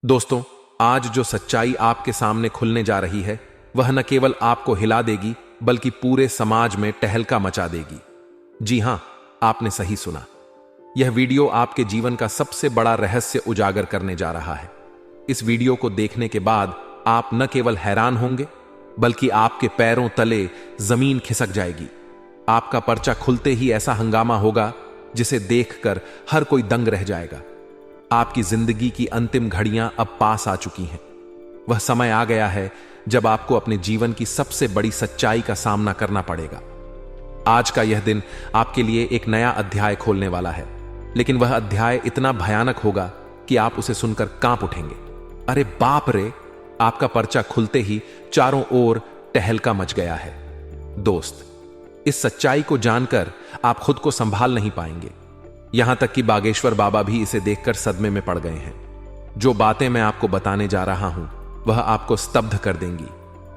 दोस्तों, आज जो सच्चाई आपके सामने खुलने जा रही है वह न केवल आपको हिला देगी बल्कि पूरे समाज में टहलका मचा देगी। जी हां, आपने सही सुना। यह वीडियो आपके जीवन का सबसे बड़ा रहस्य उजागर करने जा रहा है। इस वीडियो को देखने के बाद आप न केवल हैरान होंगे बल्कि आपके पैरों तले जमीन खिसक जाएगी। आपका पर्चा खुलते ही ऐसा हंगामा होगा जिसे देखकर हर कोई दंग रह जाएगा। आपकी जिंदगी की अंतिम घड़ियां अब पास आ चुकी हैं। वह समय आ गया है जब आपको अपने जीवन की सबसे बड़ी सच्चाई का सामना करना पड़ेगा। आज का यह दिन आपके लिए एक नया अध्याय खोलने वाला है, लेकिन वह अध्याय इतना भयानक होगा कि आप उसे सुनकर कांप उठेंगे। अरे बाप रे! आपका पर्चा खुलते ही चारों ओर टहलका मच गया है। दोस्त, इस सच्चाई को जानकर आप खुद को संभाल नहीं पाएंगे। यहां तक कि बागेश्वर बाबा भी इसे देखकर सदमे में पड़ गए हैं। जो बातें मैं आपको बताने जा रहा हूं वह आपको स्तब्ध कर देंगी।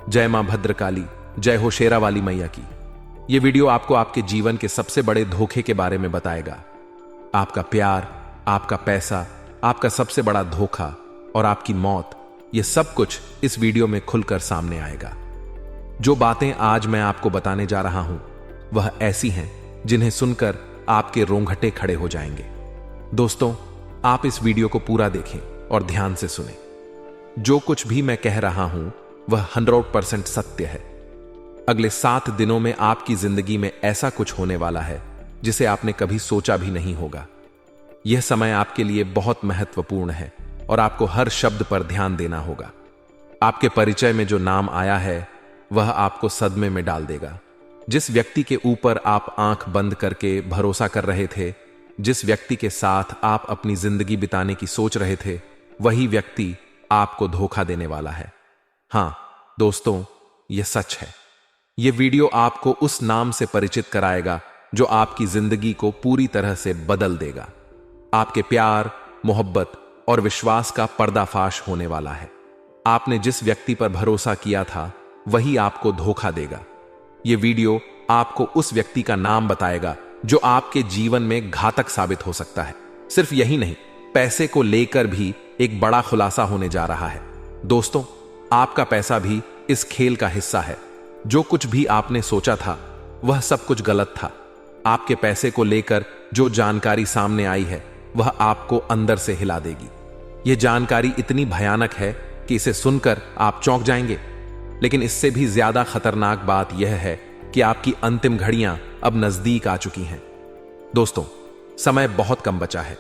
जय मां भद्रकाली, जय हो शेरा वाली मैया की। यह वीडियो आपको आपके जीवन के सबसे बड़े धोखे के बारे में बताएगा। आपका प्यार, आपका पैसा, आपका सबसे बड़ा धोखा और आपकी मौत, यह सब कुछ इस वीडियो में खुलकर सामने आएगा। जो बातें आज मैं आपको बताने जा रहा हूं वह ऐसी हैं जिन्हें सुनकर आपके रोंगटे खड़े हो जाएंगे। दोस्तों, आप इस वीडियो को पूरा देखें और ध्यान से सुनें। जो कुछ भी मैं कह रहा हूं वह 100% सत्य है। अगले 7 दिनों में आपकी जिंदगी में ऐसा कुछ होने वाला है जिसे आपने कभी सोचा भी नहीं होगा। यह समय आपके लिए बहुत महत्वपूर्ण है और आपको हर शब्द पर ध्यान देना होगा। आपके परिचय में जो नाम आया है वह आपको सदमे में डाल देगा। जिस व्यक्ति के ऊपर आप आंख बंद करके भरोसा कर रहे थे, जिस व्यक्ति के साथ आप अपनी जिंदगी बिताने की सोच रहे थे, वही व्यक्ति आपको धोखा देने वाला है। हां दोस्तों, यह सच है। यह वीडियो आपको उस नाम से परिचित कराएगा जो आपकी जिंदगी को पूरी तरह से बदल देगा। आपके प्यार, मोहब्बत और विश्वास का पर्दाफाश होने वाला है। आपने जिस व्यक्ति पर भरोसा किया था वही आपको धोखा देगा। यह वीडियो आपको उस व्यक्ति का नाम बताएगा जो आपके जीवन में घातक साबित हो सकता है। सिर्फ यही नहीं, पैसे को लेकर भी एक बड़ा खुलासा होने जा रहा है। दोस्तों, आपका पैसा भी इस खेल का हिस्सा है। जो कुछ भी आपने सोचा था वह सब कुछ गलत था। आपके पैसे को लेकर जो जानकारी सामने आई है वह आपको अंदर से हिला देगी। यह जानकारी इतनी भयानक है कि इसे सुनकर आप चौंक जाएंगे। लेकिन इससे भी ज्यादा खतरनाक बात यह है कि आपकी अंतिम घड़ियां अब नजदीक आ चुकी हैं। दोस्तों, समय बहुत कम बचा है।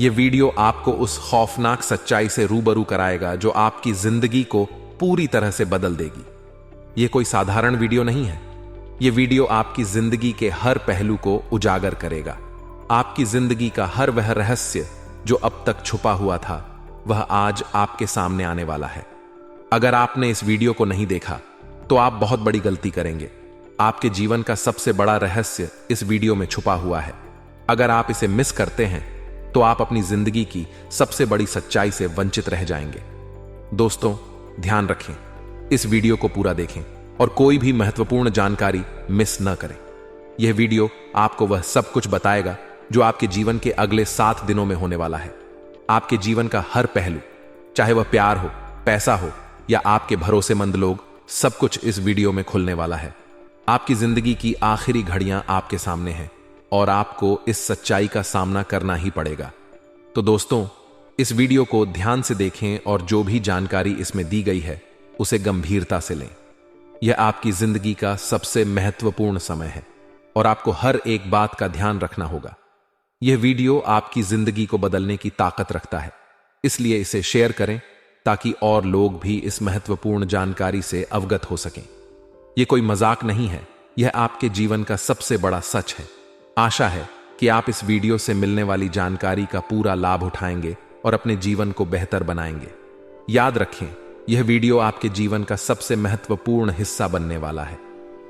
यह वीडियो आपको उस खौफनाक सच्चाई से रूबरू कराएगा जो आपकी जिंदगी को पूरी तरह से बदल देगी। यह कोई साधारण वीडियो नहीं है। यह वीडियो आपकी जिंदगी के हर पहलू को उजागर करेगा। आपकी जिंदगी का हर वह रहस्य जो अब तक छुपा हुआ था वह आज आपके सामने आने वाला है। अगर आपने इस वीडियो को नहीं देखा तो आप बहुत बड़ी गलती करेंगे। आपके जीवन का सबसे बड़ा रहस्य इस वीडियो में छुपा हुआ है। अगर आप इसे मिस करते हैं तो आप अपनी जिंदगी की सबसे बड़ी सच्चाई से वंचित रह जाएंगे। दोस्तों, ध्यान रखें, इस वीडियो को पूरा देखें और कोई भी महत्वपूर्ण जानकारी मिस न करें। यह वीडियो आपको वह सब कुछ बताएगा जो आपके जीवन के अगले 7 दिनों में होने वाला है। आपके जीवन का हर पहलू, चाहे वह प्यार हो, पैसा हो या आपके भरोसेमंद लोग, सब कुछ इस वीडियो में खुलने वाला है। आपकी जिंदगी की आखिरी घड़ियां आपके सामने हैं और आपको इस सच्चाई का सामना करना ही पड़ेगा। तो दोस्तों, इस वीडियो को ध्यान से देखें और जो भी जानकारी इसमें दी गई है उसे गंभीरता से लें। यह आपकी जिंदगी का सबसे महत्वपूर्ण समय है और आपको हर एक बात का ध्यान रखना होगा। यह वीडियो आपकी जिंदगी को बदलने की ताकत रखता है, इसलिए इसे शेयर करें ताकि और लोग भी इस महत्वपूर्ण जानकारी से अवगत हो सकें। यह कोई मजाक नहीं है, यह आपके जीवन का सबसे बड़ा सच है। आशा है कि आप इस वीडियो से मिलने वाली जानकारी का पूरा लाभ उठाएंगे और अपने जीवन को बेहतर बनाएंगे। याद रखें, यह वीडियो आपके जीवन का सबसे महत्वपूर्ण हिस्सा बनने वाला है।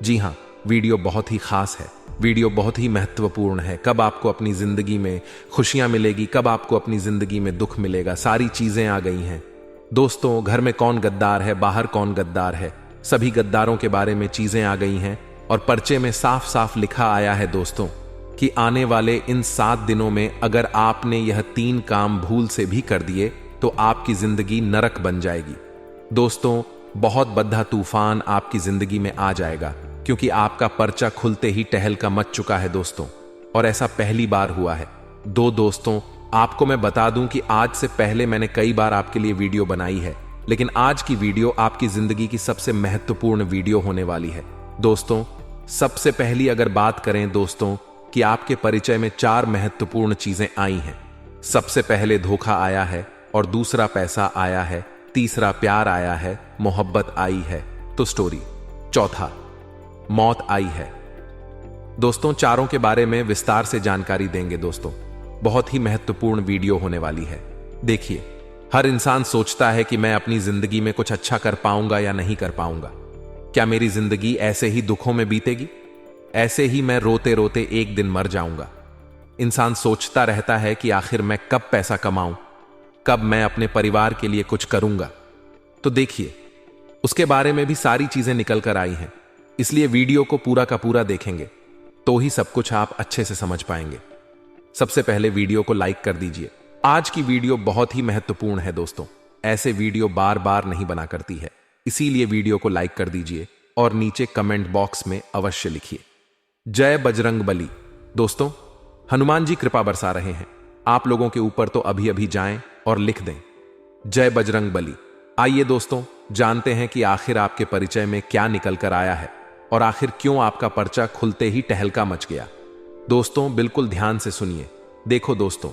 जी हां, वीडियो बहुत ही खास है, वीडियो बहुत ही महत्वपूर्ण है। कब आपको अपनी जिंदगी में खुशियां मिलेगी, कब आपको अपनी जिंदगी में दुख मिलेगा, सारी चीजें आ गई हैं। दोस्तों, घर में कौन गद्दार है, बाहर कौन गद्दार है, सभी गद्दारों के बारे में चीजें आ गई हैं और पर्चे में साफ साफ लिखा आया है दोस्तों कि आने वाले इन 7 दिनों में अगर आपने यह 3 काम भूल से भी कर दिए तो आपकी जिंदगी नरक बन जाएगी। दोस्तों, बहुत बड़ा तूफान आपकी जिंदगी में आ जाएगा, क्योंकि आपका पर्चा खुलते ही टहलका मच चुका है दोस्तों, और ऐसा पहली बार हुआ है। दोस्तों, आपको मैं बता दूं कि आज से पहले मैंने कई बार आपके लिए वीडियो बनाई है, लेकिन आज की वीडियो आपकी जिंदगी की सबसे महत्वपूर्ण वीडियो होने वाली है। दोस्तों, सबसे पहली अगर बात करें दोस्तों कि आपके परिचय में 4 महत्वपूर्ण चीजें आई हैं। सबसे पहले धोखा आया है, और दूसरा पैसा आया है, तीसरा प्यार आया है, मोहब्बत आई है, तो स्टोरी, चौथा मौत आई है। दोस्तों, चारों के बारे में विस्तार से जानकारी देंगे दोस्तों। बहुत ही महत्वपूर्ण वीडियो होने वाली है। देखिए, हर इंसान सोचता है कि मैं अपनी जिंदगी में कुछ अच्छा कर पाऊंगा या नहीं कर पाऊंगा। क्या मेरी जिंदगी ऐसे ही दुखों में बीतेगी? ऐसे ही मैं रोते रोते एक दिन मर जाऊंगा? इंसान सोचता रहता है कि आखिर मैं कब पैसा कमाऊं, कब मैं अपने परिवार के लिए कुछ करूंगा। तो देखिए, उसके बारे में भी सारी चीजें निकल कर आई हैं, इसलिए वीडियो को पूरा का पूरा देखेंगे तो ही सब कुछ आप अच्छे से समझ पाएंगे। सबसे पहले वीडियो को लाइक कर दीजिए। आज की वीडियो बहुत ही महत्वपूर्ण है दोस्तों, ऐसे वीडियो बार बार नहीं बना करती है, इसीलिए वीडियो को लाइक कर दीजिए और नीचे कमेंट बॉक्स में अवश्य लिखिए जय बजरंग बली। दोस्तों, हनुमान जी कृपा बरसा रहे हैं आप लोगों के ऊपर, तो अभी अभी जाएं और लिख दें जय बजरंग बली। आइए दोस्तों, जानते हैं कि आखिर आपके परिचय में क्या निकल कर आया है और आखिर क्यों आपका पर्चा खुलते ही टहलका मच गया। दोस्तों, बिल्कुल ध्यान से सुनिए। देखो दोस्तों,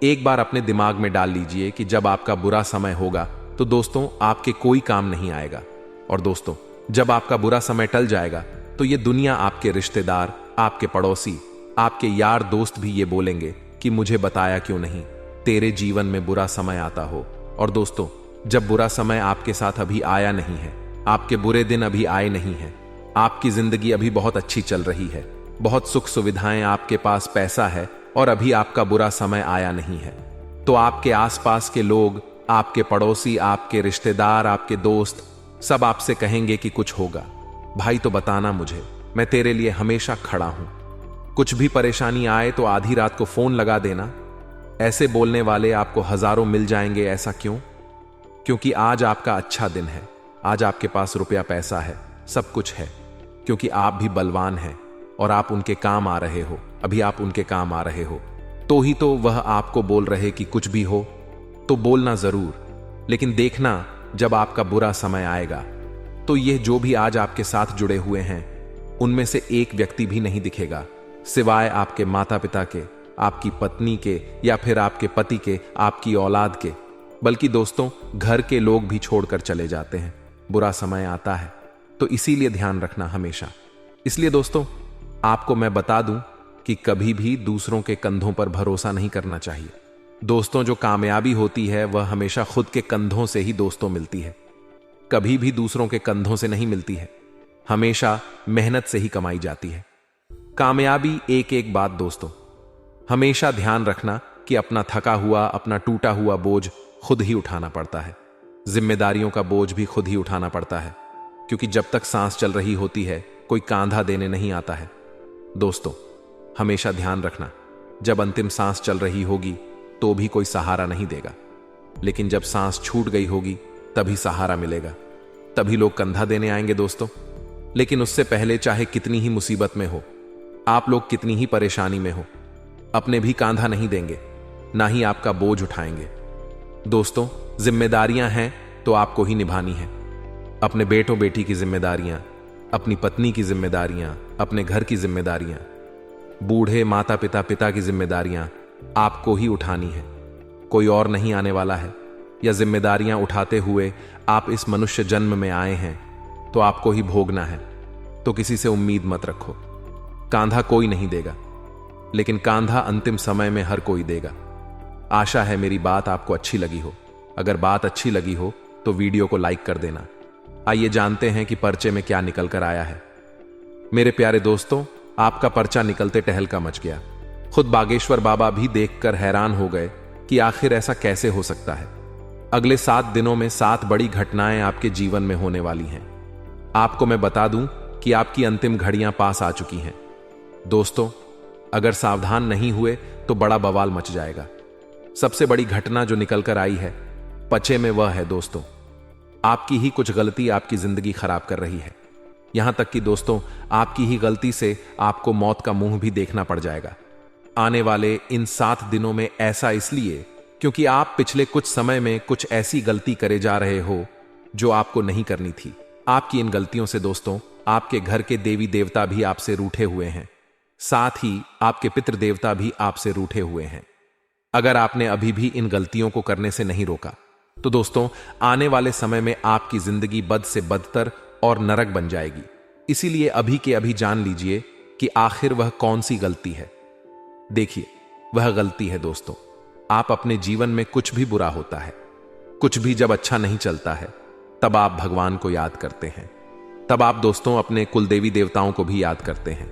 एक बार अपने दिमाग में डाल लीजिए कि जब आपका बुरा समय होगा तो दोस्तों आपके कोई काम नहीं आएगा, और दोस्तों जब आपका बुरा समय टल जाएगा तो ये दुनिया, आपके रिश्तेदार, आपके पड़ोसी, आपके यार दोस्त भी ये बोलेंगे कि मुझे बताया क्यों नहीं, तेरे जीवन में बुरा समय आता हो। और दोस्तों, जब बुरा समय आपके साथ अभी आया नहीं है, आपके बुरे दिन अभी आए नहीं हैं, आपकी जिंदगी अभी बहुत अच्छी चल रही है, बहुत सुख सुविधाएं, आपके पास पैसा है, और अभी आपका बुरा समय आया नहीं है, तो आपके आसपास के लोग, आपके पड़ोसी, आपके रिश्तेदार, आपके दोस्त सब आपसे कहेंगे कि कुछ होगा, भाई तो बताना मुझे, मैं तेरे लिए हमेशा खड़ा हूं, कुछ भी परेशानी आए तो आधी रात को फोन लगा देना। ऐसे बोलने वाले आपको हजारों मिल जाएंगे। ऐसा क्यों? क्योंकि आज आपका अच्छा दिन है, आज आपके पास रुपया पैसा है, सब कुछ है, क्योंकि आप भी बलवान हैं और आप उनके काम आ रहे हो, अभी आप उनके काम आ रहे हो, तो ही तो वह आपको बोल रहे कि कुछ भी हो तो बोलना जरूर। लेकिन देखना, जब आपका बुरा समय आएगा तो यह जो भी आज आपके साथ जुड़े हुए हैं, उनमें से एक व्यक्ति भी नहीं दिखेगा, सिवाय आपके माता पिता के, आपकी पत्नी के, या फिर आपके पति के, आपकी औलाद के। बल्कि दोस्तों, घर के लोग भी छोड़कर चले जाते हैं, बुरा समय आता है, तो इसीलिए ध्यान रखना हमेशा। इसलिए दोस्तों, आपको मैं बता दूं कि कभी भी दूसरों के कंधों पर भरोसा नहीं करना चाहिए। दोस्तों, जो कामयाबी होती है वह हमेशा खुद के कंधों से ही दोस्तों मिलती है, कभी भी दूसरों के कंधों से नहीं मिलती है, हमेशा मेहनत से ही कमाई जाती है कामयाबी। एक एक बात दोस्तों, हमेशा ध्यान रखना कि अपना थका हुआ, अपना टूटा हुआ बोझ खुद ही उठाना पड़ता है, जिम्मेदारियों का बोझ भी खुद ही उठाना पड़ता है, क्योंकि जब तक सांस चल रही होती है कोई कांधा देने नहीं आता है। दोस्तों, हमेशा ध्यान रखना, जब अंतिम सांस चल रही होगी तो भी कोई सहारा नहीं देगा, लेकिन जब सांस छूट गई होगी तभी सहारा मिलेगा, तभी लोग कंधा देने आएंगे दोस्तों। लेकिन उससे पहले, चाहे कितनी ही मुसीबत में हो, आप लोग कितनी ही परेशानी में हो, अपने भी कांधा नहीं देंगे, ना ही आपका बोझ उठाएंगे। दोस्तों, जिम्मेदारियां हैं तो आपको ही निभानी है, अपने बेटों बेटी की जिम्मेदारियां, अपनी पत्नी की जिम्मेदारियां, अपने घर की जिम्मेदारियां, बूढ़े माता पिता पिता की जिम्मेदारियां आपको ही उठानी है, कोई और नहीं आने वाला है। या जिम्मेदारियां उठाते हुए आप इस मनुष्य जन्म में आए हैं तो आपको ही भोगना है, तो किसी से उम्मीद मत रखो। कांधा कोई नहीं देगा, लेकिन कांधा अंतिम समय में हर कोई देगा। आशा है मेरी बात आपको अच्छी लगी हो। अगर बात अच्छी लगी हो तो वीडियो को लाइक कर देना। आइए जानते हैं कि पर्चे में क्या निकल कर आया है। मेरे प्यारे दोस्तों, आपका पर्चा निकलते टहलका मच गया। खुद बागेश्वर बाबा भी देखकर हैरान हो गए कि आखिर ऐसा कैसे हो सकता है। अगले 7 दिनों में 7 बड़ी घटनाएं आपके जीवन में होने वाली हैं। आपको मैं बता दूं कि आपकी अंतिम घड़ियां पास आ चुकी हैं। दोस्तों, अगर सावधान नहीं हुए तो बड़ा बवाल मच जाएगा। सबसे बड़ी घटना जो निकल कर आई है पचे में वह है दोस्तों, आपकी ही कुछ गलती आपकी जिंदगी खराब कर रही है। यहां तक कि दोस्तों, आपकी ही गलती से आपको मौत का मुंह भी देखना पड़ जाएगा आने वाले इन 7 दिनों में। ऐसा इसलिए क्योंकि आप पिछले कुछ समय में कुछ ऐसी गलती करे जा रहे हो जो आपको नहीं करनी थी। आपकी इन गलतियों से दोस्तों, आपके घर के देवी देवता भी आपसे रूठे हुए हैं, साथ ही आपके पितृ देवता भी आपसे रूठे हुए हैं। अगर आपने अभी भी इन गलतियों को करने से नहीं रोका तो दोस्तों, आने वाले समय में आपकी जिंदगी बद से बदतर और नरक बन जाएगी। इसीलिए अभी के अभी जान लीजिए कि आखिर वह कौन सी गलती है। देखिए, वह गलती है दोस्तों, आप अपने जीवन में कुछ भी बुरा होता है, कुछ भी जब अच्छा नहीं चलता है, तब आप भगवान को याद करते हैं। तब आप दोस्तों अपने कुल देवी देवताओं को भी याद करते हैं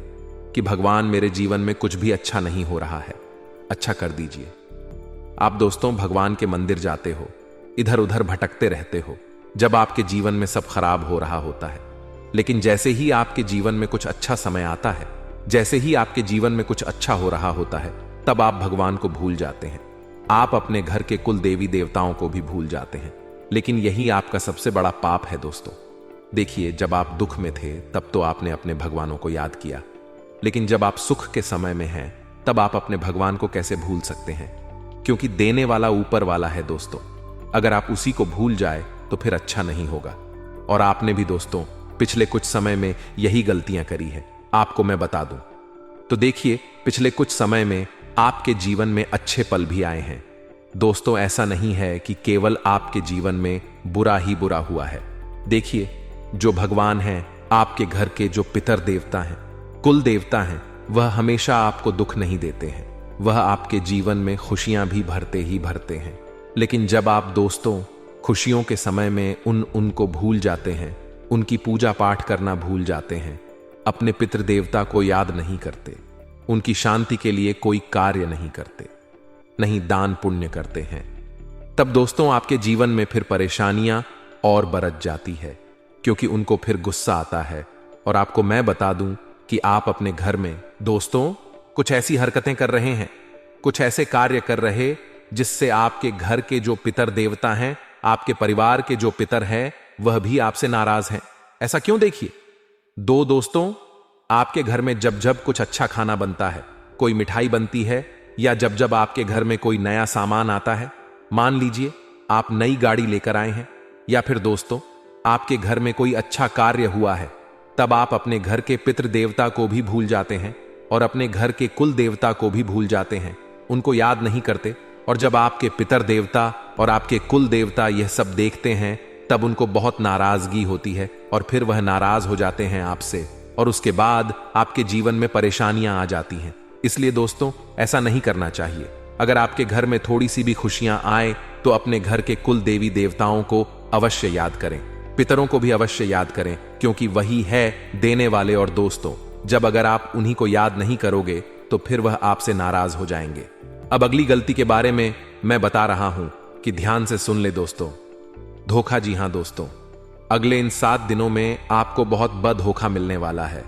कि भगवान, मेरे जीवन में कुछ भी अच्छा नहीं हो रहा है, अच्छा कर दीजिए। आप दोस्तों भगवान के मंदिर जाते हो, इधर उधर भटकते रहते हो जब आपके जीवन में सब खराब हो रहा होता है। लेकिन जैसे ही आपके जीवन में कुछ अच्छा समय आता है, जैसे ही आपके जीवन में कुछ अच्छा हो रहा होता है, तब आप भगवान को भूल जाते हैं। आप अपने घर के कुल देवी देवताओं को भी भूल जाते हैं। लेकिन यही आपका सबसे बड़ा पाप है दोस्तों। देखिए, जब आप दुख में थे तब तो आपने अपने भगवानों को याद किया, लेकिन जब आप सुख के समय में हैं तब आप अपने भगवान को कैसे भूल सकते हैं? क्योंकि देने वाला ऊपर वाला है दोस्तों। अगर आप उसी को भूल जाए तो फिर अच्छा नहीं होगा। और आपने भी दोस्तों पिछले कुछ समय में यही गलतियां करी है, आपको मैं बता दूं तो देखिए, पिछले कुछ समय में आपके जीवन में अच्छे पल भी आए हैं दोस्तों। ऐसा नहीं है कि केवल आपके जीवन में बुरा ही बुरा हुआ है। देखिए, जो भगवान हैं, आपके घर के जो पितर देवता हैं, कुल देवता हैं, वह हमेशा आपको दुख नहीं देते हैं। वह आपके जीवन में खुशियां भी भरते ही भरते हैं। लेकिन जब आप दोस्तों खुशियों के समय में उनको भूल जाते हैं, उनकी पूजा पाठ करना भूल जाते हैं, अपने पितृ देवता को याद नहीं करते, उनकी शांति के लिए कोई कार्य नहीं करते, नहीं दान पुण्य करते हैं, तब दोस्तों आपके जीवन में फिर परेशानियां और बरत जाती है, क्योंकि उनको फिर गुस्सा आता है। और आपको मैं बता दूं कि आप अपने घर में दोस्तों कुछ ऐसी हरकतें कर रहे हैं, कुछ ऐसे कार्य कर रहे जिससे आपके घर के जो पितर देवता हैं, आपके परिवार के जो पितर हैं, वह भी आपसे नाराज हैं। ऐसा क्यों? देखिए, दोस्तों, आपके घर में जब जब कुछ अच्छा खाना बनता है, कोई मिठाई बनती है, या जब जब आपके घर में कोई नया सामान आता है, मान लीजिए आप नई गाड़ी लेकर आए हैं, या फिर दोस्तों आपके घर में कोई अच्छा कार्य हुआ है, तब आप अपने घर के पितृ देवता को भी भूल जाते हैं और अपने घर के कुल देवता को भी भूल जाते हैं, उनको याद नहीं करते। और जब आपके पितर देवता और आपके कुल देवता यह सब देखते हैं, तब उनको बहुत नाराजगी होती है और फिर वह नाराज हो जाते हैं आपसे, और उसके बाद आपके जीवन में परेशानियां आ जाती हैं। इसलिए दोस्तों ऐसा नहीं करना चाहिए। अगर आपके घर में थोड़ी सी भी खुशियां आए तो अपने घर के कुल देवी देवताओं को अवश्य याद करें, पितरों को भी अवश्य याद करें, क्योंकि वही है देने वाले। और दोस्तों, जब अगर आप उन्हीं को याद नहीं करोगे तो फिर वह आपसे नाराज हो जाएंगे। अब अगली गलती के बारे में मैं बता रहा हूं कि ध्यान से सुन ले दोस्तों। धोखा। जी हां दोस्तों, अगले इन 7 दिनों में आपको बहुत बद धोखा मिलने वाला है।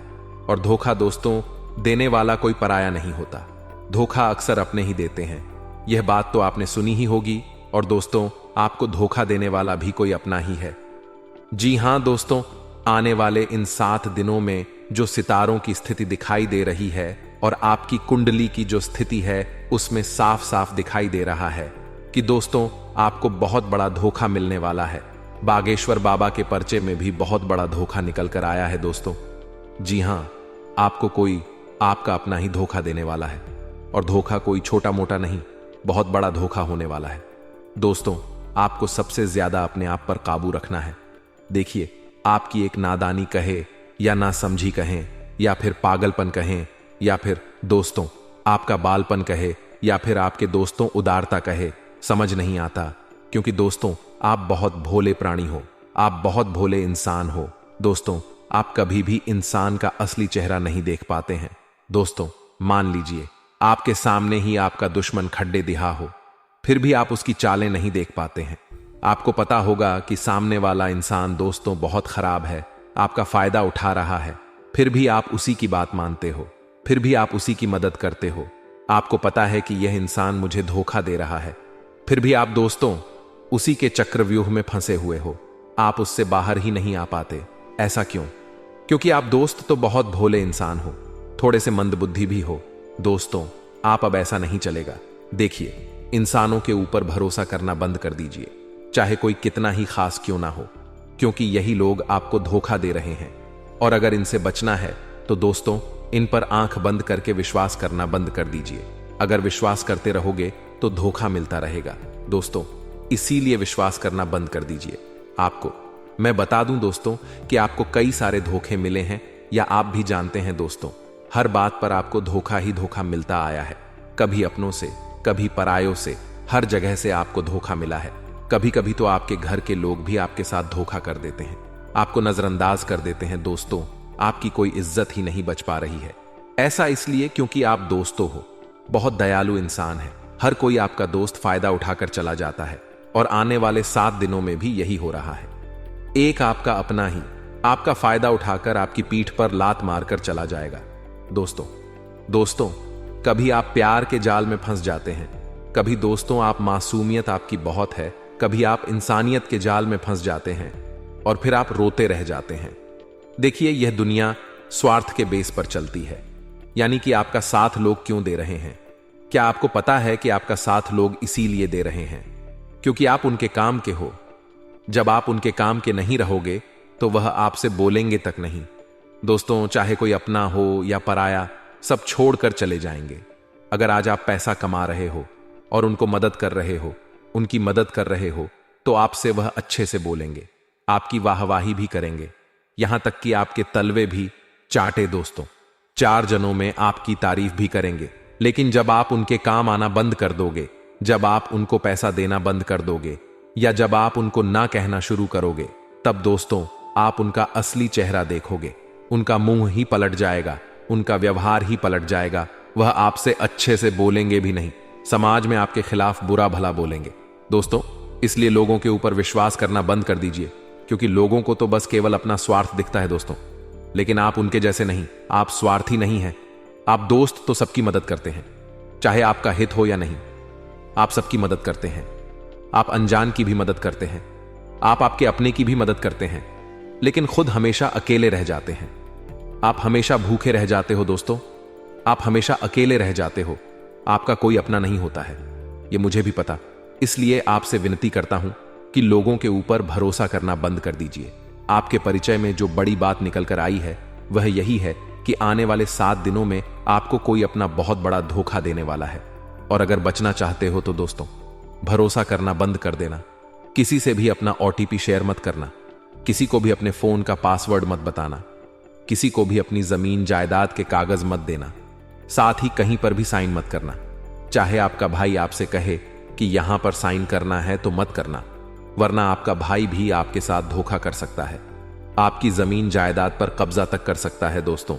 और धोखा दोस्तों देने वाला कोई पराया नहीं होता, धोखा अक्सर अपने ही देते हैं। यह बात तो आपने सुनी ही होगी। और दोस्तों, आपको धोखा देने वाला भी कोई अपना ही है। जी हां दोस्तों, आने वाले इन 7 दिनों में जो सितारों की स्थिति दिखाई दे रही है और आपकी कुंडली की जो स्थिति है, उसमें साफ साफ दिखाई दे रहा है कि दोस्तों आपको बहुत बड़ा धोखा मिलने वाला है। बागेश्वर बाबा के पर्चे में भी बहुत बड़ा धोखा निकल कर आया है दोस्तों। जी हां, आपको कोई आपका अपना ही धोखा देने वाला है, और धोखा कोई छोटा मोटा नहीं, बहुत बड़ा धोखा होने वाला है। दोस्तों, आपको सबसे ज्यादा अपने आप पर काबू रखना है। देखिए, आपकी एक नादानी कहे या ना समझी कहें, या फिर पागलपन कहें, या फिर दोस्तों आपका बालपन कहे, या फिर आपके दोस्तों उदारता कहे, समझ नहीं आता। क्योंकि दोस्तों आप बहुत भोले प्राणी हो, आप बहुत भोले इंसान हो। दोस्तों, आप कभी भी इंसान का असली चेहरा नहीं देख पाते हैं। दोस्तों, मान लीजिए आपके सामने ही आपका दुश्मन खड्डे दिहा हो, फिर भी आप उसकी चालें नहीं देख पाते हैं। आपको पता होगा कि सामने वाला इंसान दोस्तों बहुत खराब है, आपका फायदा उठा रहा है, फिर भी आप उसी की बात मानते हो, फिर भी आप उसी की मदद करते हो। आपको पता है कि यह इंसान मुझे धोखा दे रहा है, फिर भी आप दोस्तों उसी के चक्रव्यूह में फंसे हुए हो, आप उससे बाहर ही नहीं आ पाते। ऐसा क्यों? क्योंकि आप दोस्त तो बहुत भोले इंसान हो, थोड़े से मंदबुद्धि भी हो। दोस्तों, आप अब ऐसा नहीं चलेगा। देखिए, इंसानों के ऊपर भरोसा करना बंद कर दीजिए, चाहे कोई कितना ही खास क्यों ना हो, क्योंकि यही लोग आपको धोखा दे रहे हैं। और अगर इनसे बचना है तो दोस्तों, इन पर आंख बंद करके विश्वास करना बंद कर दीजिए। अगर विश्वास करते रहोगे तो धोखा मिलता रहेगा। दोस्तों, इसीलिए विश्वास करना बंद कर दीजिए। आपको मैं बता दूं दोस्तों कि आपको कई सारे धोखे मिले हैं, या आप भी जानते हैं दोस्तों, हर बात पर आपको धोखा ही धोखा मिलता आया है। कभी अपनों से, कभी परायों से, हर जगह से आपको धोखा मिला है। कभी कभी तो आपके घर के लोग भी आपके साथ धोखा कर देते हैं, आपको नजरअंदाज कर देते हैं। दोस्तों, आपकी कोई इज्जत ही नहीं बच पा रही है। ऐसा इसलिए क्योंकि आप दोस्तों हो, बहुत दयालु इंसान है। हर कोई आपका दोस्त फायदा उठाकर चला जाता है, और आने वाले 7 दिनों में भी यही हो रहा है। एक आपका अपना ही आपका फायदा उठाकर आपकी पीठ पर लात मारकर चला जाएगा। दोस्तों, कभी आप प्यार के जाल में फंस जाते हैं, कभी दोस्तों आप मासूमियत आपकी बहुत है, कभी आप इंसानियत के जाल में फंस जाते हैं और फिर आप रोते रह जाते हैं। देखिए, यह दुनिया स्वार्थ के बेस पर चलती है, यानी कि आपका साथ लोग क्यों दे रहे हैं? क्या आपको पता है कि आपका साथ लोग इसीलिए दे रहे हैं क्योंकि आप उनके काम के हो? जब आप उनके काम के नहीं रहोगे तो वह आपसे बोलेंगे तक नहीं। दोस्तों, चाहे कोई अपना हो या पराया, सब छोड़कर चले जाएंगे। अगर आज आप पैसा कमा रहे हो और उनको मदद कर रहे हो, उनकी मदद कर रहे हो, तो आपसे वह अच्छे से बोलेंगे, आपकी वाहवाही भी करेंगे, यहां तक कि आपके तलवे भी चाटे। दोस्तों, 4 जनों में आपकी तारीफ भी करेंगे। लेकिन जब आप उनके काम आना बंद कर दोगे, जब आप उनको पैसा देना बंद कर दोगे, या जब आप उनको ना कहना शुरू करोगे, तब दोस्तों आप उनका असली चेहरा देखोगे। उनका मुंह ही पलट जाएगा, उनका व्यवहार ही पलट जाएगा। वह आपसे अच्छे से बोलेंगे भी नहीं, समाज में आपके खिलाफ बुरा भला बोलेंगे। दोस्तों, इसलिए लोगों के ऊपर विश्वास करना बंद कर दीजिए, क्योंकि लोगों को तो बस केवल अपना स्वार्थ दिखता है दोस्तों। लेकिन आप उनके जैसे नहीं, आप स्वार्थी नहीं हैं। आप दोस्त तो सबकी मदद करते हैं, चाहे आपका हित हो या नहीं। आप सबकी मदद करते हैं, आप अनजान की भी मदद करते हैं, आप आपके अपने की भी मदद करते हैं, लेकिन खुद हमेशा अकेले रह जाते हैं। आप हमेशा भूखे रह जाते हो दोस्तों, आप हमेशा अकेले रह जाते हो। आपका कोई अपना नहीं होता है, ये मुझे भी पता। इसलिए आपसे विनती करता हूं कि लोगों के ऊपर भरोसा करना बंद कर दीजिए। आपके परिचय में जो बड़ी बात निकल कर आई है वह यही है कि आने वाले 7 दिनों में आपको कोई अपना बहुत बड़ा धोखा देने वाला है। और अगर बचना चाहते हो तो दोस्तों, भरोसा करना बंद कर देना। किसी से भी अपना OTP शेयर मत करना, किसी को भी अपने फोन का पासवर्ड मत बताना, किसी को भी अपनी जमीन जायदाद के कागज मत देना, साथ ही कहीं पर भी साइन मत करना। चाहे आपका भाई आपसे कहे कि यहां पर साइन करना है तो मत करना, वरना आपका भाई भी आपके साथ धोखा कर सकता है, आपकी जमीन जायदाद पर कब्जा तक कर सकता है दोस्तों,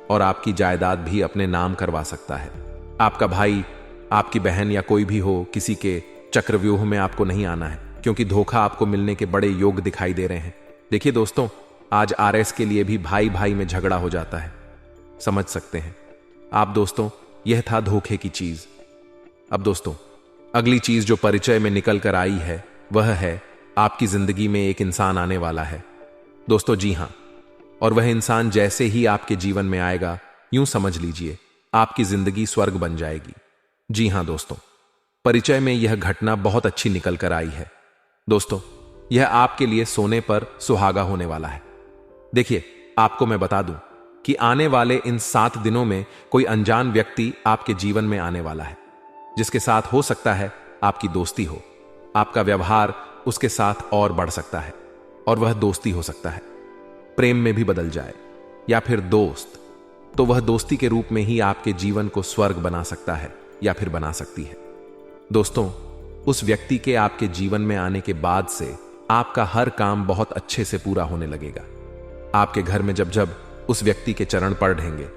और आपकी जायदाद भी अपने नाम करवा सकता है। आपका भाई, आपकी बहन या कोई भी हो, किसी के चक्रव्यूह में आपको नहीं आना है, क्योंकि धोखा आपको मिलने के बड़े योग दिखाई दे रहे हैं। देखिए दोस्तों, आज RS के लिए भी भाई भाई में झगड़ा हो जाता है, समझ सकते हैं आप दोस्तों। यह था धोखे की चीज। अब दोस्तों, अगली चीज जो परिचय में निकल कर आई है वह है आपकी जिंदगी में एक इंसान आने वाला है दोस्तों। जी हां, और वह इंसान जैसे ही आपके जीवन में आएगा, यूं समझ लीजिए आपकी जिंदगी स्वर्ग बन जाएगी। जी हां दोस्तों, परिचय में यह घटना बहुत अच्छी निकल कर आई है दोस्तों। यह आपके लिए सोने पर सुहागा होने वाला है। देखिए, आपको मैं बता दूं कि आने वाले इन 7 दिनों में कोई अनजान व्यक्ति आपके जीवन में आने वाला है, जिसके साथ हो सकता है आपकी दोस्ती हो। आपका व्यवहार उसके साथ और बढ़ सकता है, और वह दोस्ती हो सकता है प्रेम में भी बदल जाए, या फिर दोस्त तो वह दोस्ती के रूप में ही आपके जीवन को स्वर्ग बना सकता है या फिर बना सकती है। दोस्तों, उस व्यक्ति के आपके जीवन में आने के बाद से आपका हर काम बहुत अच्छे से पूरा होने लगेगा। आपके घर में जब जब उस व्यक्ति के चरण पड़ेंगे,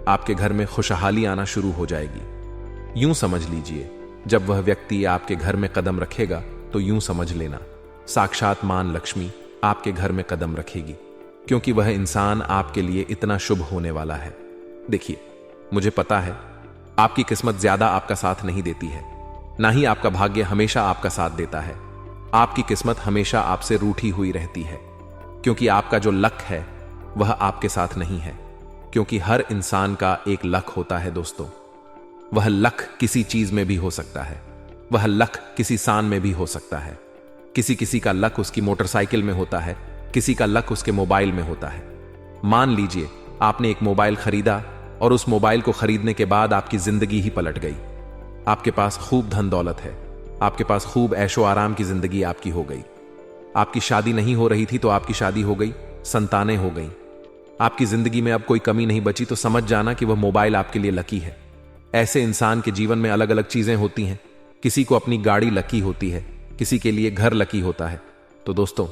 आपके घर में खुशहाली आना शुरू हो जाएगी। यूं समझ लीजिए, जब वह व्यक्ति आपके घर में कदम रखेगा तो यूं समझ लेना साक्षात मां लक्ष्मी आपके घर में कदम रखेगी, क्योंकि वह इंसान आपके लिए इतना शुभ होने वाला है। देखिए, मुझे पता है आपकी किस्मत ज्यादा आपका साथ नहीं देती है, ना ही आपका भाग्य हमेशा आपका साथ देता है, आपकी किस्मत हमेशा आपसे रूठी हुई रहती है, क्योंकि आपका जो लक है वह आपके साथ नहीं है। क्योंकि हर इंसान का एक लक होता है दोस्तों। वह लक किसी चीज में भी हो सकता है, वह लक किसी सान में भी हो सकता है। किसी किसी का लक उसकी मोटरसाइकिल में होता है, किसी का लक उसके मोबाइल में होता है। मान लीजिए आपने एक मोबाइल खरीदा और उस मोबाइल को खरीदने के बाद आपकी जिंदगी ही पलट गई। आपके पास खूब धन दौलत है, आपके पास खूब ऐशो आराम की जिंदगी आपकी हो गई। आपकी शादी नहीं हो रही थी तो आपकी शादी हो गई, संतानें हो गई। आपकी जिंदगी में अब कोई कमी नहीं बची, तो समझ जाना कि वह मोबाइल आपके लिए लकी है। ऐसे इंसान के जीवन में अलग अलग चीजें होती हैं। किसी को अपनी गाड़ी लकी होती है, किसी के लिए घर लकी होता है। तो दोस्तों,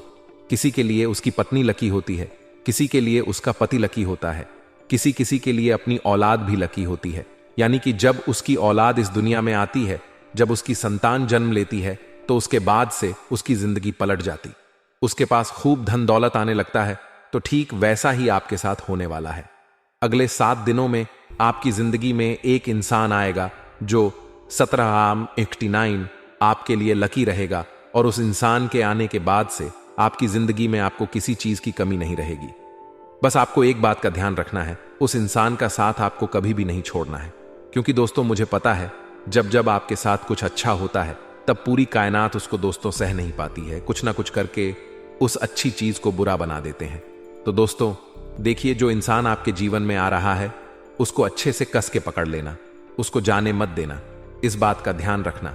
किसी के लिए उसकी पत्नी लकी होती है, किसी के लिए उसका पति लकी होता है, किसी किसी के लिए अपनी औलाद भी लकी होती है। यानी कि जब उसकी औलाद इस दुनिया में आती है, जब उसकी संतान जन्म लेती है, तो उसके बाद से उसकी जिंदगी पलट जाती। उसके पास खूब धन दौलत आने लगता है। तो ठीक वैसा ही आपके साथ होने वाला है। अगले 7 दिनों में आपकी जिंदगी में एक इंसान आएगा जो 17 आपके लिए लकी रहेगा, और उस इंसान के आने के बाद से आपकी जिंदगी में आपको किसी चीज की कमी नहीं रहेगी। बस आपको एक बात का ध्यान रखना है, उस इंसान का साथ आपको कभी भी नहीं छोड़ना है। क्योंकि दोस्तों, मुझे पता है जब जब आपके साथ कुछ अच्छा होता है तब पूरी कायनात उसको दोस्तों सह नहीं पाती है। कुछ ना कुछ करके उस अच्छी चीज को बुरा बना देते हैं। तो दोस्तों देखिए, जो इंसान आपके जीवन में आ रहा है उसको अच्छे से कस के पकड़ लेना, उसको जाने मत देना। इस बात का ध्यान रखना,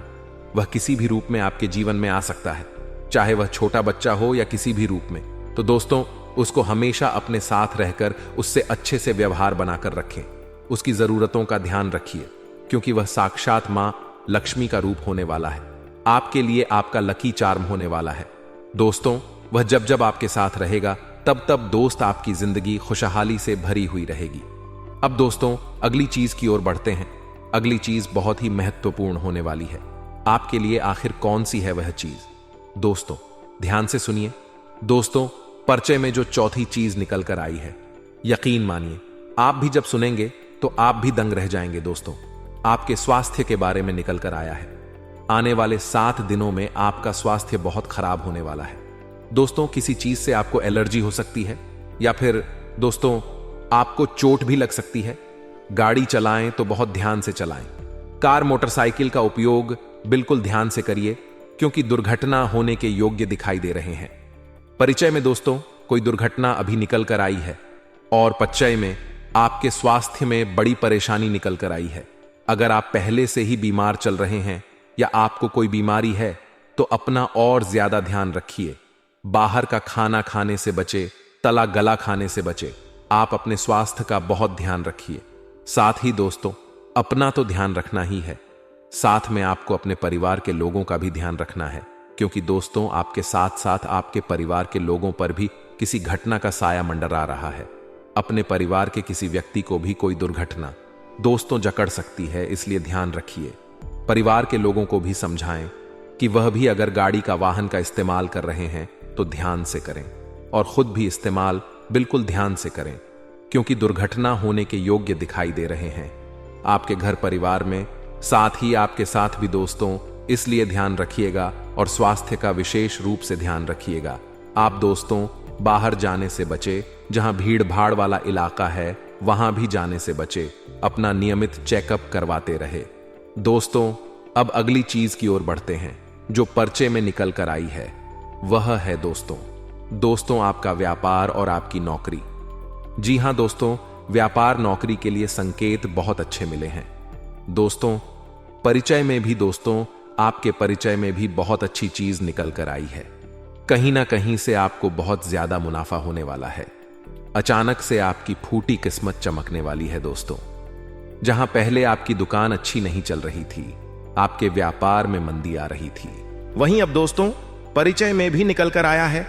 वह किसी भी रूप में आपके जीवन में आ सकता है, चाहे वह छोटा बच्चा हो या किसी भी रूप में। तो दोस्तों, उसको हमेशा अपने साथ रहकर उससे अच्छे से व्यवहार बनाकर रखें। उसकी जरूरतों का ध्यान रखिए, क्योंकि वह साक्षात मां लक्ष्मी का रूप होने वाला है। आपके लिए आपका लकी चार्म होने वाला है। दोस्तों, वह जब जब आपके साथ रहेगा तब तब दोस्त आपकी जिंदगी खुशहाली से भरी हुई रहेगी। अब दोस्तों, अगली चीज की ओर बढ़ते हैं। अगली चीज बहुत ही महत्वपूर्ण होने वाली है। आपके लिए आखिर कौन सी है वह चीज? दोस्तों ध्यान से सुनिए। दोस्तों, पर्चे में जो चौथी चीज निकल कर आई है, यकीन मानिए आप भी जब सुनेंगे तो आप भी दंग रह जाएंगे। दोस्तों, आपके स्वास्थ्य के बारे में निकल कर आया है। आने वाले 7 दिनों में आपका स्वास्थ्य बहुत खराब होने वाला है। दोस्तों, किसी चीज से आपको एलर्जी हो सकती है, या फिर दोस्तों आपको चोट भी लग सकती है। गाड़ी चलाएं तो बहुत ध्यान से चलाएं। कार मोटरसाइकिल का उपयोग बिल्कुल ध्यान से करिए, क्योंकि दुर्घटना होने के योग्य दिखाई दे रहे हैं। परिचय में दोस्तों कोई दुर्घटना अभी निकल कर आई है, और परिचय में आपके स्वास्थ्य में बड़ी परेशानी निकल कर आई है। अगर आप पहले से ही बीमार चल रहे हैं या आपको कोई बीमारी है तो अपना और ज्यादा ध्यान रखिए। बाहर का खाना खाने से बचे, तला गला खाने से बचे। आप अपने स्वास्थ्य का बहुत ध्यान रखिए। साथ ही दोस्तों, अपना तो ध्यान रखना ही है, साथ में आपको अपने परिवार के लोगों का भी ध्यान रखना है। क्योंकि दोस्तों, आपके साथ साथ आपके परिवार के लोगों पर भी किसी घटना का साया मंडरा रहा है। अपने परिवार के किसी व्यक्ति को भी कोई दुर्घटना दोस्तों जकड़ सकती है, इसलिए ध्यान रखिए। परिवार के लोगों को भी समझाएं कि वह भी अगर गाड़ी का वाहन का इस्तेमाल कर रहे हैं तो ध्यान से करें, और खुद भी इस्तेमाल बिल्कुल ध्यान से करें, क्योंकि दुर्घटना होने के योग्य दिखाई दे रहे हैं आपके घर परिवार में, साथ ही आपके साथ भी। दोस्तों, इसलिए ध्यान रखिएगा और स्वास्थ्य का विशेष रूप से ध्यान रखिएगा। आप दोस्तों बाहर जाने से बचे, जहां भीड़ भाड़ वाला इलाका है वहां भी जाने से बचे। अपना नियमित चेकअप करवाते रहे। दोस्तों, अब अगली चीज की ओर बढ़ते हैं जो पर्चे में निकल कर आई है। वह है दोस्तों आपका व्यापार और आपकी नौकरी। जी हां दोस्तों, व्यापार नौकरी के लिए संकेत बहुत अच्छे मिले हैं। दोस्तों, परिचय में भी दोस्तों आपके परिचय में भी बहुत अच्छी चीज निकल कर आई है। कहीं ना कहीं से आपको बहुत ज्यादा मुनाफा होने वाला है। अचानक से आपकी फूटी किस्मत चमकने वाली है। दोस्तों, जहां पहले आपकी दुकान अच्छी नहीं चल रही थी, आपके व्यापार में मंदी आ रही थी, वहीं अब दोस्तों परिचय में भी निकल कर आया है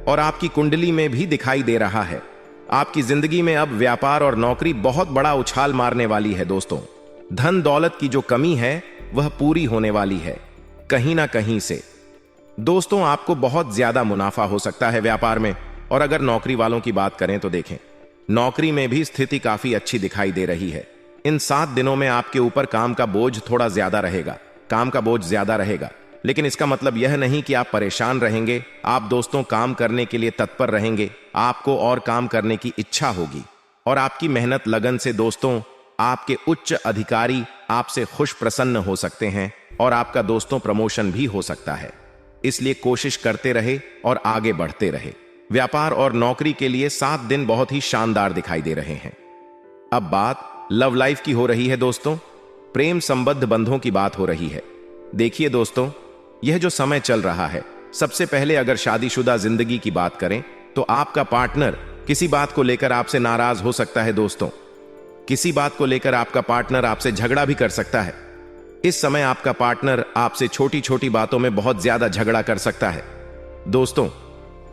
और आपकी कुंडली में भी दिखाई दे रहा है। आपकी जिंदगी में अब व्यापार और नौकरी बहुत बड़ा उछाल मारने वाली है। दोस्तों, धन दौलत की जो कमी है वह पूरी होने वाली है कहीं ना कहीं से। दोस्तों, आपको बहुत ज्यादा मुनाफा हो सकता है व्यापार में। और अगर नौकरी वालों की बात करें तो देखें, नौकरी में भी स्थिति काफी अच्छी दिखाई दे रही है। इन 7 दिनों में आपके ऊपर काम का बोझ थोड़ा ज्यादा रहेगा, काम का बोझ ज्यादा रहेगा, लेकिन इसका मतलब यह नहीं कि आप परेशान रहेंगे। आप दोस्तों काम करने के लिए तत्पर रहेंगे, आपको और काम करने की इच्छा होगी और आपकी मेहनत लगन से दोस्तों आपके उच्च अधिकारी आपसे खुश प्रसन्न हो सकते हैं और आपका दोस्तों प्रमोशन भी हो सकता है। इसलिए कोशिश करते रहे और आगे बढ़ते रहे। व्यापार और नौकरी के लिए 7 दिन बहुत ही शानदार दिखाई दे रहे हैं। अब बात लव लाइफ की हो रही है दोस्तों, प्रेम संबद्ध बंधों की बात हो रही है। देखिए दोस्तों, यह जो समय चल रहा है, सबसे पहले अगर शादीशुदा जिंदगी की बात करें तो आपका पार्टनर किसी बात को लेकर आपसे नाराज हो सकता है दोस्तों। किसी बात को लेकर आपका पार्टनर आपसे झगड़ा भी कर सकता है। इस समय आपका पार्टनर आपसे छोटी छोटी बातों में बहुत ज्यादा झगड़ा कर सकता है दोस्तों,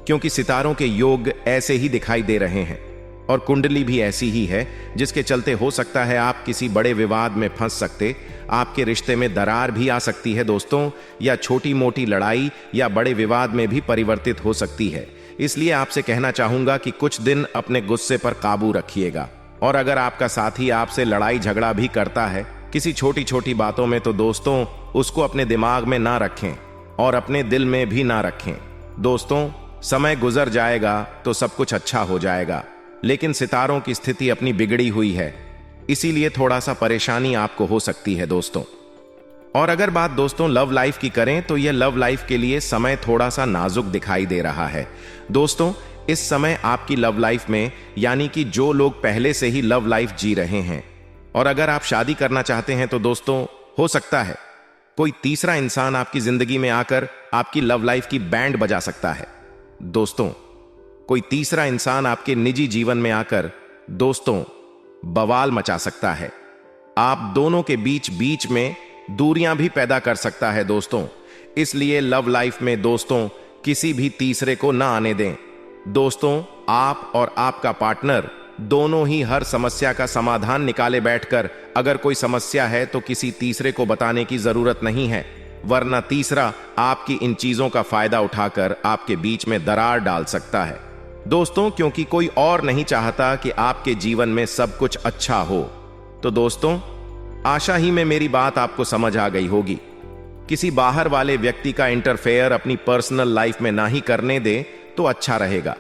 क्योंकि सितारों के योग ऐसे ही दिखाई दे रहे हैं और कुंडली भी ऐसी ही है, जिसके चलते हो सकता है आप किसी बड़े विवाद में फंस सकते, आपके रिश्ते में दरार भी आ सकती है दोस्तों, या छोटी मोटी लड़ाई या बड़े विवाद में भी परिवर्तित हो सकती है। इसलिए आपसे कहना चाहूंगा कि कुछ दिन अपने गुस्से पर काबू रखिएगा और अगर आपका साथी आपसे लड़ाई झगड़ा भी करता है किसी छोटी छोटी बातों में, तो दोस्तों उसको अपने दिमाग में ना रखें और अपने दिल में भी ना रखें। दोस्तों समय गुजर जाएगा तो सब कुछ अच्छा हो जाएगा, लेकिन सितारों की स्थिति अपनी बिगड़ी हुई है, इसीलिए थोड़ा सा परेशानी आपको हो सकती है दोस्तों। और अगर बात दोस्तों लव लाइफ की करें तो यह लव लाइफ के लिए समय थोड़ा सा नाजुक दिखाई दे रहा है दोस्तों। इस समय आपकी लव लाइफ में, यानी कि जो लोग पहले से ही लव लाइफ जी रहे हैं और अगर आप शादी करना चाहते हैं, तो दोस्तों हो सकता है कोई तीसरा इंसान आपकी जिंदगी में आकर आपकी लव लाइफ की बैंड बजा सकता है दोस्तों। कोई तीसरा इंसान आपके निजी जीवन में आकर दोस्तों बवाल मचा सकता है। आप दोनों के बीच में दूरियां भी पैदा कर सकता है दोस्तों। इसलिए लव लाइफ में दोस्तों किसी भी तीसरे को ना आने दें दोस्तों। आप और आपका पार्टनर दोनों ही हर समस्या का समाधान निकाले बैठकर, अगर कोई समस्या है तो किसी तीसरे को बताने की जरूरत नहीं है, वरना तीसरा आपकी इन चीजों का फायदा उठाकर आपके बीच में दरार डाल सकता है दोस्तों, क्योंकि कोई और नहीं चाहता कि आपके जीवन में सब कुछ अच्छा हो। तो दोस्तों आशा ही में मेरी बात आपको समझ आ गई होगी। किसी बाहर वाले व्यक्ति का इंटरफेयर अपनी पर्सनल लाइफ में ना ही करने दे तो अच्छा रहेगा।